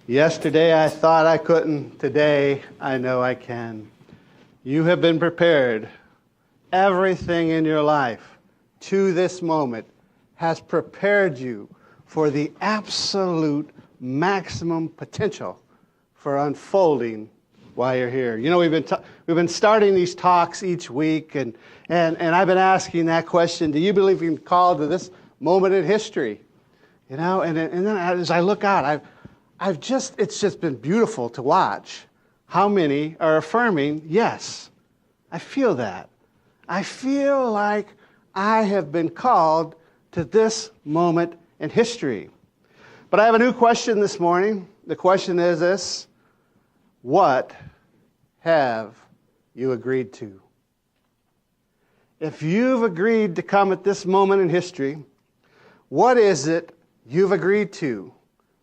Yesterday I thought I couldn't. Today I know I can. You have been prepared. Everything in your life to this moment has prepared you for the absolute maximum potential for unfolding while you're here. You know, we've been starting these talks each week, and I've been asking that question: do you believe you've been called to this moment in history? You know, and then as I look out, it's just been beautiful to watch how many are affirming, yes, I feel that. I feel like I have been called to this moment in history. But I have a new question this morning. The question is this: what have you agreed to? If you've agreed to come at this moment in history, what is it you've agreed to?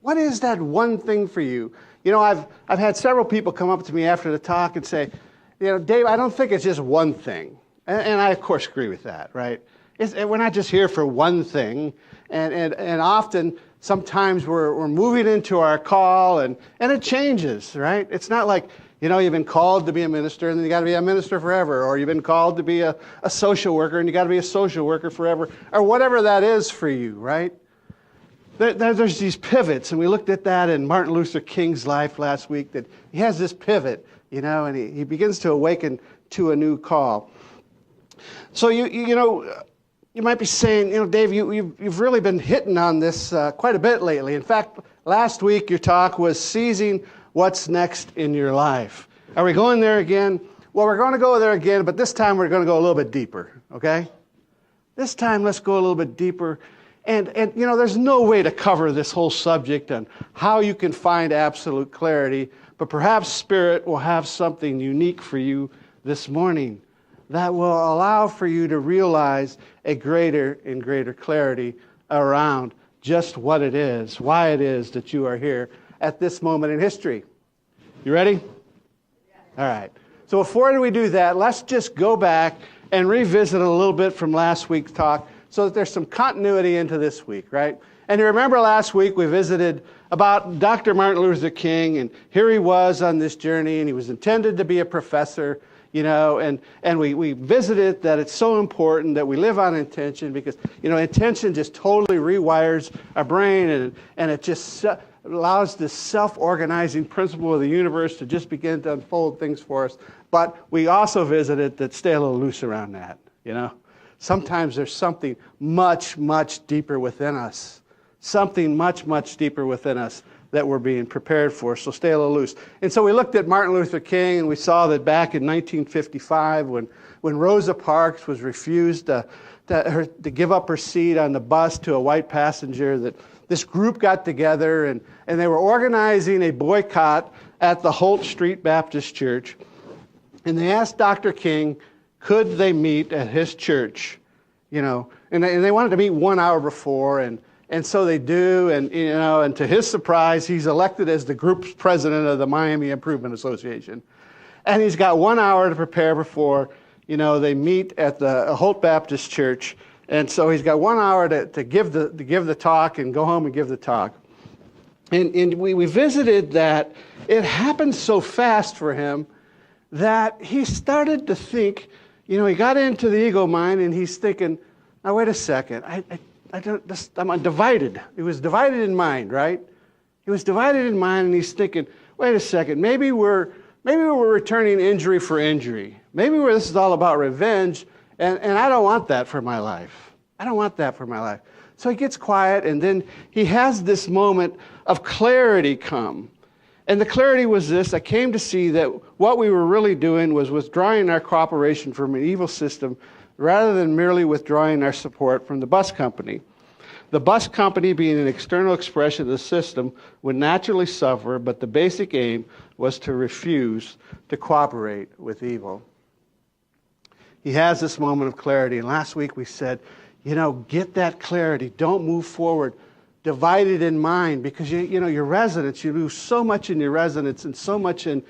What is that one thing for you? You know, I've had several people come up to me after the talk and say, you know, Dave, I don't think it's just one thing. And I, of course, agree with that, right? We're not just here for one thing. And often, sometimes we're moving into our call, and it changes, right? It's not like, you know, you've been called to be a minister, and then you got to be a minister forever. Or you've been called to be a social worker, and you got to be a social worker forever. Or whatever that is for you, right? There's these pivots, and we looked at that in Martin Luther King's life last week, that he has this pivot, you know, and he begins to awaken to a new call. So, you know, you might be saying, you know, Dave, you've really been hitting on this quite a bit lately. In fact, last week your talk was seizing what's next in your life. Are we going there again? Well, we're going to go there again, but this time we're going to go a little bit deeper, okay? This time let's go a little bit deeper. And you know, there's no way to cover this whole subject on how you can find absolute clarity, but perhaps Spirit will have something unique for you this morning that will allow for you to realize a greater and greater clarity around just what it is, why it is that you are here at this moment in history. You ready? Yeah. All right. So before we do that, let's just go back and revisit a little bit from last week's talk, so that there's some continuity into this week, right? And you remember last week we visited about Dr. Martin Luther King, and here he was on this journey, and he was intended to be a professor, you know, and we visited that it's so important that we live on intention, because, you know, intention just totally rewires our brain, and it just allows this self-organizing principle of the universe to just begin to unfold things for us. But we also visited that stay a little loose around that, you know. Sometimes there's something much, much deeper within us. Something much, much deeper within us that we're being prepared for. So stay a little loose. And so we looked at Martin Luther King, and we saw that back in 1955, when Rosa Parks was refused to give up her seat on the bus to a white passenger, that this group got together, and they were organizing a boycott at the Holt Street Baptist Church. And they asked Dr. King, could they meet at his church, you know, and they wanted to meet 1 hour before, and so they do, and, you know, and to his surprise, he's elected as the group's president of the Miami Improvement Association. And he's got 1 hour to prepare before, you know, they meet at the Holt Baptist Church, and so he's got 1 hour to give the talk and go home and give the talk. And we visited that it happened so fast for him that he started to think, you know, he got into the ego mind, and he's thinking, now wait a second, I'm divided. He was divided in mind, right? He was divided in mind, and he's thinking, wait a second, maybe we're returning injury for injury. Maybe this is all about revenge, and I don't want that for my life. I don't want that for my life. So he gets quiet, and then he has this moment of clarity come. And the clarity was this: I came to see that what we were really doing was withdrawing our cooperation from an evil system rather than merely withdrawing our support from the bus company. The bus company, being an external expression of the system, would naturally suffer, but the basic aim was to refuse to cooperate with evil. He has this moment of clarity, and last week we said, you know, get that clarity. Don't move forward divided in mind, because you know your resonance, you lose so much in your resonance, and so much in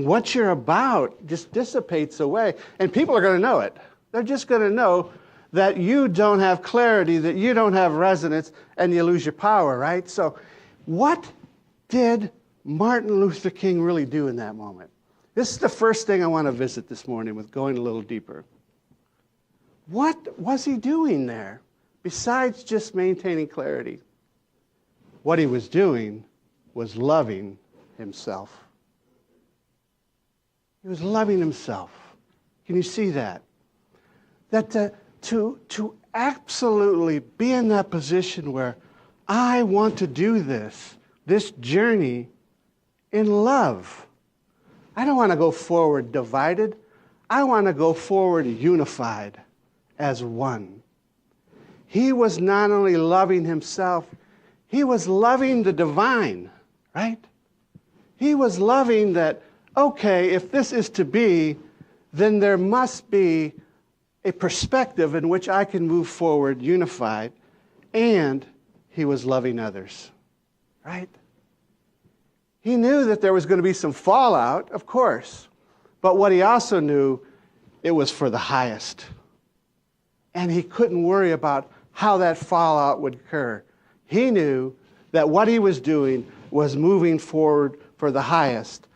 what you're about just dissipates away, and people are going to know it. They're just going to know that you don't have clarity, that you don't have resonance, and you lose your power, right? So what did Martin Luther King really do in that moment? This is the first thing I want to visit this morning with going a little deeper. What was he doing there besides just maintaining clarity? What he was doing was loving himself. He was loving himself. Can you see that? That to absolutely be in that position where I want to do this journey in love. I don't want to go forward divided. I want to go forward unified as one. He was not only loving himself, he was loving the divine, right? He was loving that, okay, if this is to be, then there must be a perspective in which I can move forward unified, and he was loving others, right? He knew that there was going to be some fallout, of course, but what he also knew, it was for the highest. And he couldn't worry about how that fallout would occur. He knew that what he was doing was moving forward for the highest.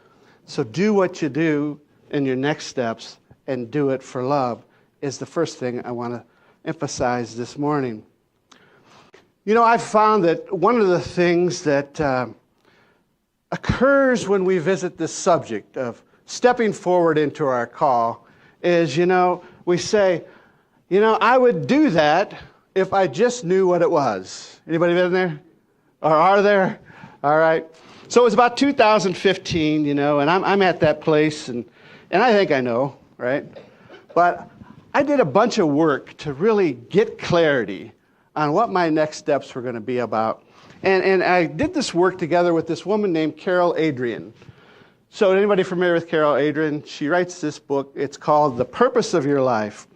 So do what you do in your next steps and do it for love is the first thing I want to emphasize this morning. You know, I've found that one of the things that occurs when we visit this subject of stepping forward into our call is, we say, I would do that if I just knew what it was. Anybody been there? Or are there? All right. So it was about 2015, and I'm at that place, and I think I know, right? But I did a bunch of work to really get clarity on what my next steps were going to be about. And I did this work together with this woman named Carol Adrian. So anybody familiar with Carol Adrian? She writes this book. It's called The Purpose of Your Life.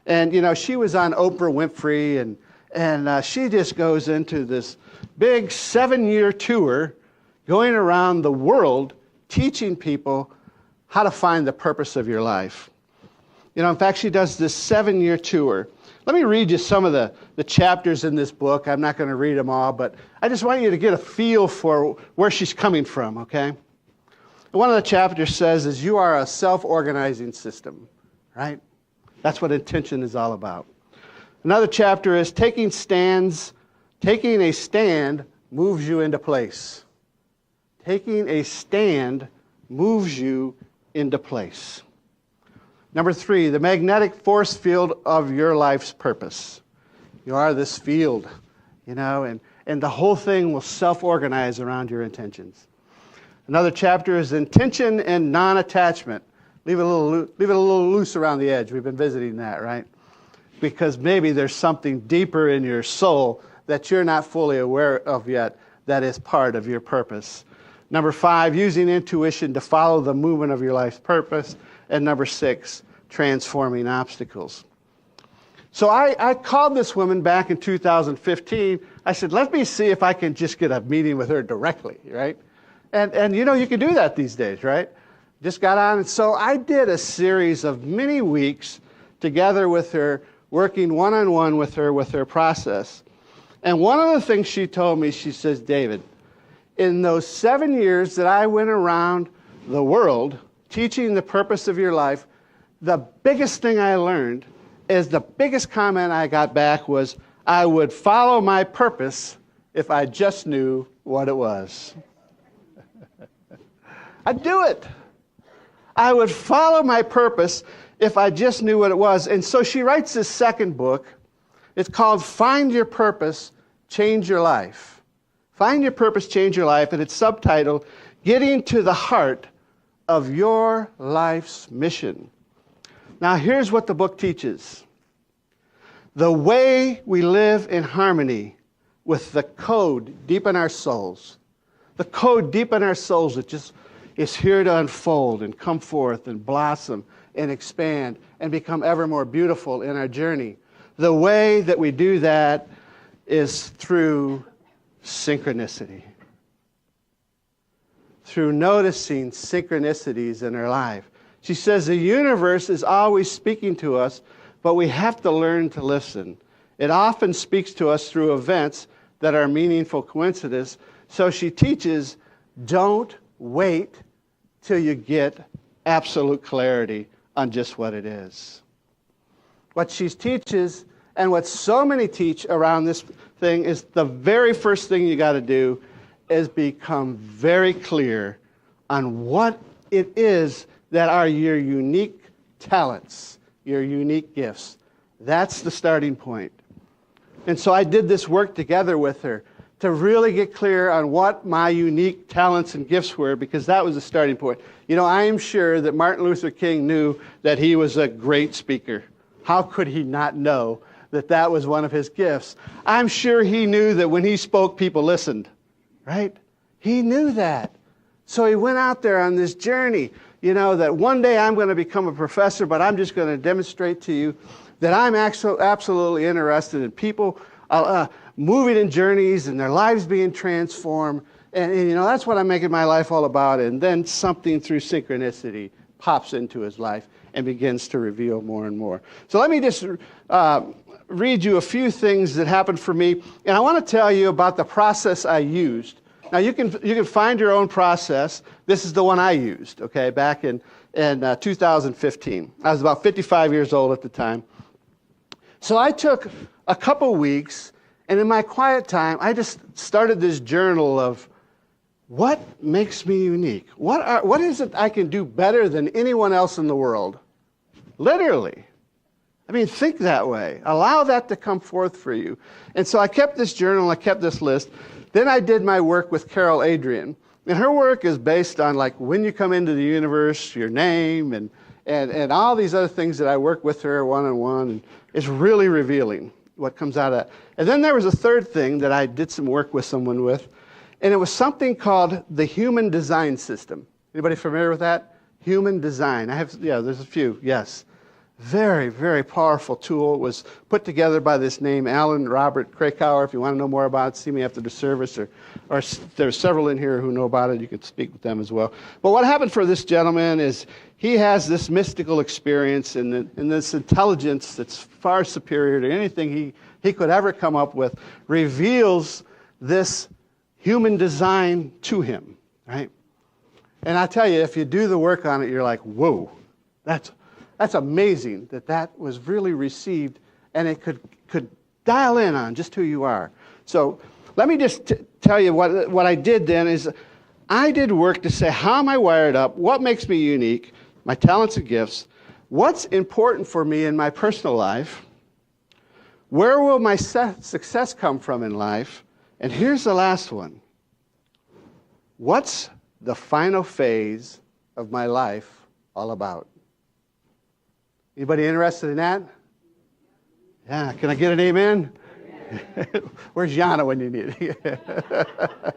And, she was on Oprah Winfrey, and she just goes into this big 7-year tour going around the world teaching people how to find the purpose of your life. In fact, she does this 7-year tour. Let me read you some of the chapters in this book. I'm not going to read them all, but I just want you to get a feel for where she's coming from, okay? One of the chapters says is you are a self-organizing system, right? That's what intention is all about. Another chapter is taking a stand moves you into place. Taking a stand moves you into place. Number 3, the magnetic force field of your life's purpose. You are this field, and the whole thing will self-organize around your intentions. Another chapter is intention and non-attachment. Leave it a little loose around the edge. We've been visiting that, right? Because maybe there's something deeper in your soul that you're not fully aware of yet that is part of your purpose. Number 5, using intuition to follow the movement of your life's purpose. And number 6, transforming obstacles. So I called this woman back in 2015. I said, let me see if I can just get a meeting with her directly, right? And you can do that these days, right? Just got on. And so I did a series of many weeks together with her, working one-on-one with her process. And one of the things she told me, she says, David, in those 7 years that I went around the world teaching the purpose of your life, the biggest thing I learned is the biggest comment I got back was, I would follow my purpose if I just knew what it was. I'd do it. I would follow my purpose if I just knew what it was. And so she writes this second book. It's called Find Your Purpose, Change Your Life. Find Your Purpose, Change Your Life, and it's subtitled, Getting to the Heart of Your Life's Mission. Now, here's what the book teaches. The way we live in harmony with the code deep in our souls. The code deep in our souls that just is here to unfold and come forth and blossom and expand and become ever more beautiful in our journey. The way that we do that is through synchronicity. Through noticing synchronicities in our life. She says the universe is always speaking to us, but we have to learn to listen. It often speaks to us through events that are meaningful coincidences. So she teaches Don't wait till you get absolute clarity on just what it is. What she teaches, and what so many teach around this thing, is the very first thing you got to do is become very clear on what it is that are your unique talents, your unique gifts. That's the starting point. And so I did this work together with her to really get clear on what my unique talents and gifts were, because that was the starting point. You know, I am sure that Martin Luther King knew that he was a great speaker. How could he not know that that was one of his gifts? I'm sure he knew that when he spoke, people listened, right? He knew that. So he went out there on this journey, you know, that one day I'm going to become a professor, but I'm just going to demonstrate to you that I'm absolutely interested in people moving in journeys and their lives being transformed. And, you know, that's what I'm making my life all about. And then something through synchronicity pops into his life and begins to reveal more and more. So let me just read you a few things that happened for me. And I want to tell you about the process I used. Now, you can find your own process. This is the one I used, okay, back in 2015. I was about 55 years old at the time. So I took a couple weeks, and in my quiet time, I just started this journal of what makes me unique. What is it I can do better than anyone else in the world? Literally. I mean, think that way. Allow that to come forth for you. And so I kept this journal, I kept this list. Then I did my work with Carol Adrian. And her work is based on, like, when you come into the universe, your name, and all these other things that I work with her one-on-one. And it's really revealing what comes out of that. And then there was a third thing that I did some work with someone with, and it was something called the Human Design System. Anybody familiar with that? Human Design. There's a few, yes. Very, very powerful tool. It was put together by this name, Alan Robert Krakauer. If you want to know more about it, see me after the service, or there's several in here who know about it. You could speak with them as well. But what happened for this gentleman is he has this mystical experience and this intelligence that's far superior to anything he could ever come up with, reveals this human design to him, right? And I tell you, if you do the work on it, you're like, whoa, that's amazing that was really received, and it could dial in on just who you are. So let me just tell you what I did then is I did work to say, how am I wired up? What makes me unique? My talents and gifts. What's important for me in my personal life? Where will my success come from in life? And here's the last one. What's the final phase of my life all about? Anybody interested in that? Yeah, can I get an amen? Where's Yana when you need it?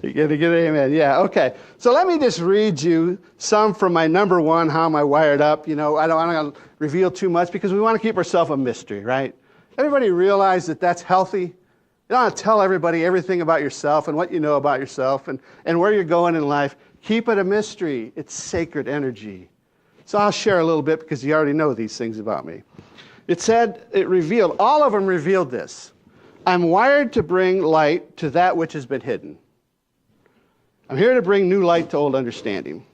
You got to get an amen. Yeah, okay. So let me just read you some from my number one, how am I wired up? You know, I don't want to reveal too much because we want to keep ourselves a mystery, right? Everybody realize that that's healthy. You don't want to tell everybody everything about yourself and what you know about yourself and where you're going in life. Keep it a mystery. It's sacred energy. So I'll share a little bit because you already know these things about me. It revealed, all of them revealed this. I'm wired to bring light to that which has been hidden. I'm here to bring new light to old understanding.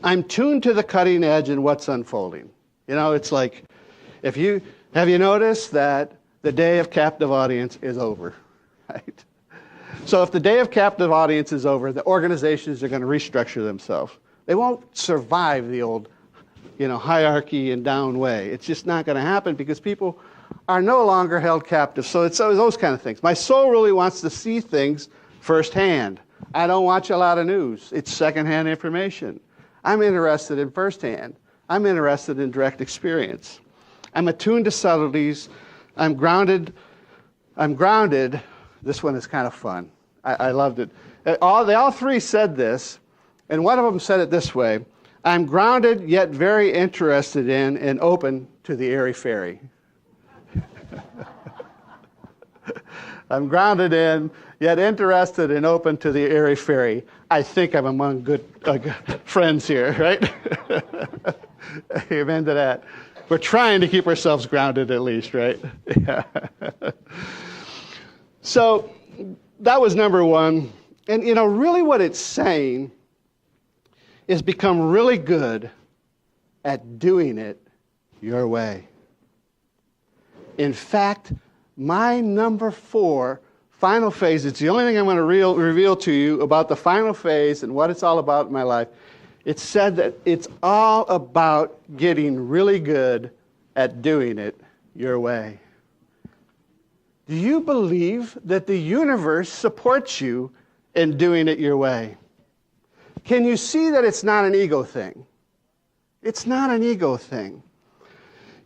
I'm tuned to the cutting edge in what's unfolding. You know, it's like, have you noticed that the day of captive audience is over, right? So if the day of captive audience is over, the organizations are going to restructure themselves. They won't survive the old, hierarchy and down way. It's just not going to happen because people are no longer held captive. So it's those kind of things. My soul really wants to see things firsthand. I don't watch a lot of news. It's secondhand information. I'm interested in firsthand. I'm interested in direct experience. I'm attuned to subtleties. I'm grounded. This one is kind of fun. I loved it. They all three said this, and one of them said it this way: I'm grounded yet very interested in and open to the airy-fairy. I'm grounded in, yet interested and open to the airy-fairy. I think I'm among good friends here, right? Amen to that. We're trying to keep ourselves grounded at least, right? Yeah. So that was number one. And, really what it's saying is become really good at doing it your way. In fact, my number 4 final phase, it's the only thing I'm going to reveal to you about the final phase and what it's all about in my life. It said that it's all about getting really good at doing it your way. Do you believe that the universe supports you in doing it your way? Can you see that it's not an ego thing? It's not an ego thing.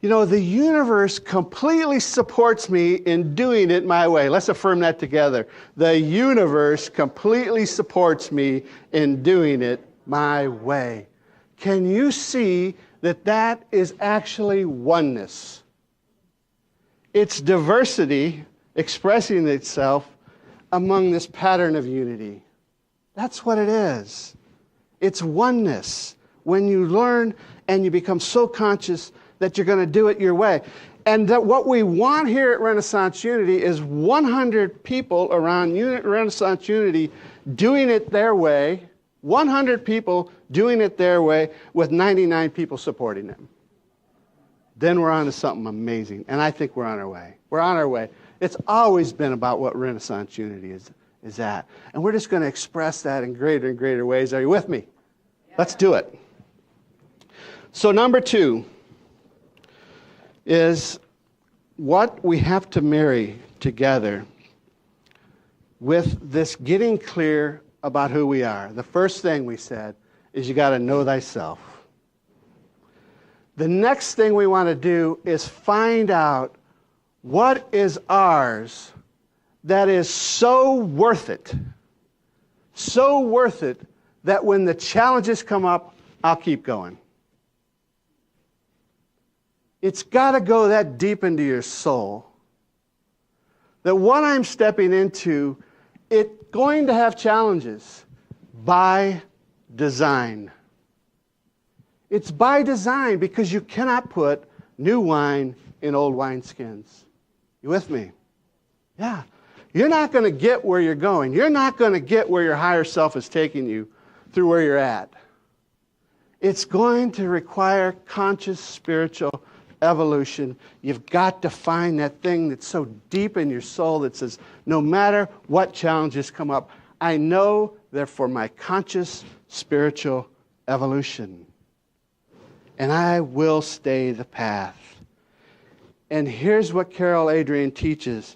The universe completely supports me in doing it my way. Let's affirm that together. The universe completely supports me in doing it my way. Can you see that that is actually oneness? It's diversity expressing itself among this pattern of unity. That's what it is. It's oneness. When you learn and you become so conscious that you're going to do it your way. And that what we want here at Renaissance Unity is 100 people around Renaissance Unity doing it their way, 100 people doing it their way with 99 people supporting them. Then we're on to something amazing. And I think we're on our way. We're on our way. It's always been about what Renaissance Unity is at. And we're just going to express that in greater and greater ways. Are you with me? Yeah. Let's do it. So number 2 is what we have to marry together with this getting clear about who we are. The first thing we said is you got to know thyself. The next thing we want to do is find out what is ours that is so worth it that when the challenges come up, I'll keep going. It's got to go that deep into your soul that what I'm stepping into, it's going to have challenges by design. It's by design because you cannot put new wine in old wineskins. You with me? Yeah. You're not going to get where you're going. You're not going to get where your higher self is taking you through where you're at. It's going to require conscious spiritual evolution. You've got to find that thing that's so deep in your soul that says, no matter what challenges come up, I know they're for my conscious spiritual evolution. And I will stay the path. And here's what Carol Adrian teaches.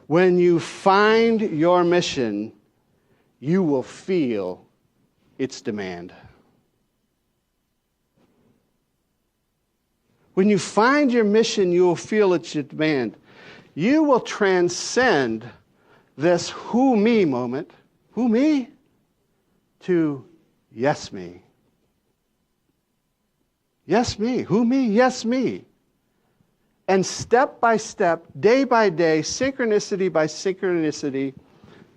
When you find your mission, you will feel its demand. When you find your mission, you will feel its demand. You will transcend this who me moment, who me, to yes me. Yes me. Who me? Yes me. And step by step, day by day, synchronicity by synchronicity,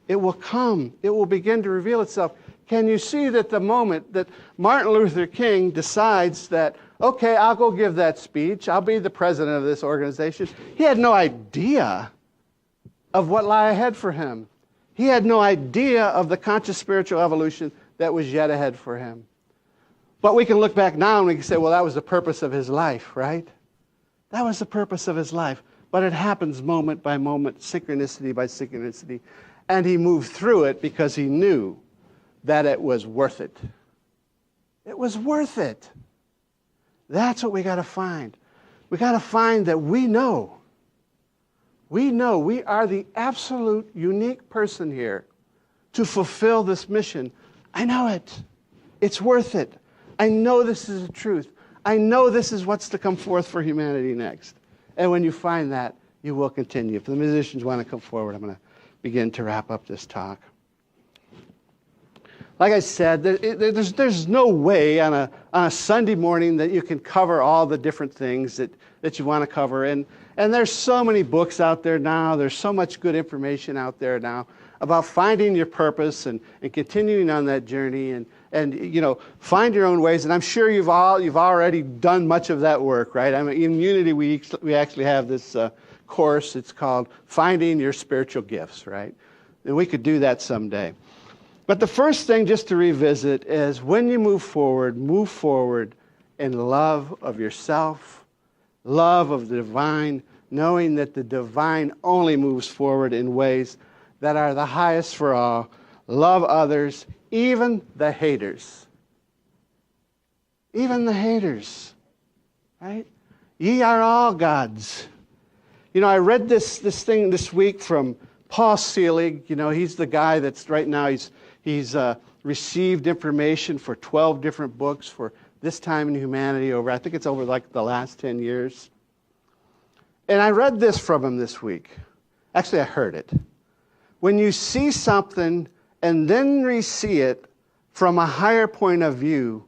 it will come. It will begin to reveal itself. Can you see that the moment that Martin Luther King decides that, okay, I'll go give that speech, I'll be the president of this organization, he had no idea of what lay ahead for him. He had no idea of the conscious spiritual evolution that was yet ahead for him. But we can look back now and we can say, well, that was the purpose of his life, right? That was the purpose of his life. But it happens moment by moment, synchronicity by synchronicity. And he moved through it because he knew that it was worth it. It was worth it. That's what we got to find. We got to find that we know we are the absolute unique person here to fulfill this mission. I know it. It's worth it. I know this is the truth. I know this is what's to come forth for humanity next. And when you find that, you will continue. If the musicians want to come forward, I'm going to begin to wrap up this talk. Like I said, there's no way on a Sunday morning that you can cover all the different things that you want to cover. And there's so many books out there now. There's so much good information out there now about finding your purpose and continuing on that journey and you know, find your own ways. And I'm sure you've already done much of that work, right? I mean, in Unity, we actually have this course. It's called Finding Your Spiritual Gifts, right? And we could do that someday. But the first thing, just to revisit, is when you move forward in love of yourself, love of the divine, knowing that the divine only moves forward in ways that are the highest for all. Love others, even the haters. Even the haters, right? Ye are all gods. You know, I read this thing this week from Paul Selig. You know, he's the guy that's right now, he's received information for 12 different books for this time in humanity over, I think it's over like the last 10 years. And I read this from him this week. Actually, I heard it. When you see something and then re-see it from a higher point of view,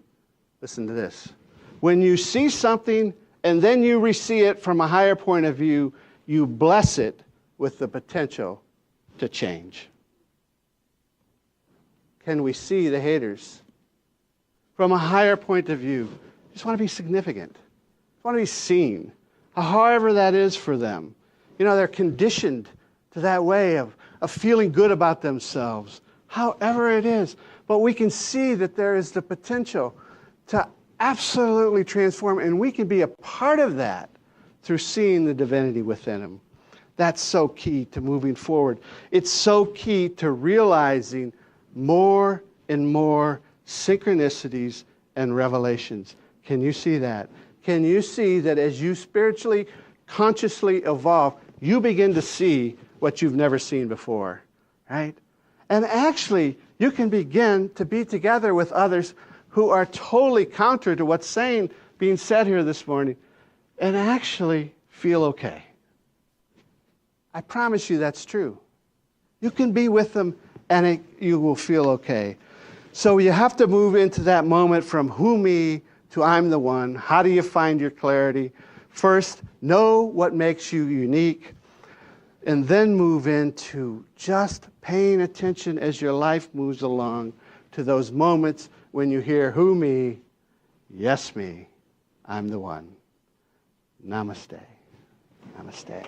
listen to this. When you see something and then you re-see it from a higher point of view, you bless it with the potential to change. Can we see the haters from a higher point of view? Just want to be significant. Just want to be seen, however that is for them. You know, they're conditioned to that way of feeling good about themselves, however it is. But we can see that there is the potential to absolutely transform, and we can be a part of that through seeing the divinity within them. That's so key to moving forward. It's so key to realizing more and more synchronicities and revelations. Can you see that? Can you see that as you spiritually, consciously evolve, you begin to see what you've never seen before, right? And actually, you can begin to be together with others who are totally counter to what's being said here this morning, and actually feel okay. I promise you that's true. You can be with them and you will feel okay. So you have to move into that moment from who me to I'm the one. How do you find your clarity? First, know what makes you unique, and then move into just paying attention as your life moves along to those moments when you hear who me, yes me, I'm the one. Namaste. Namaste.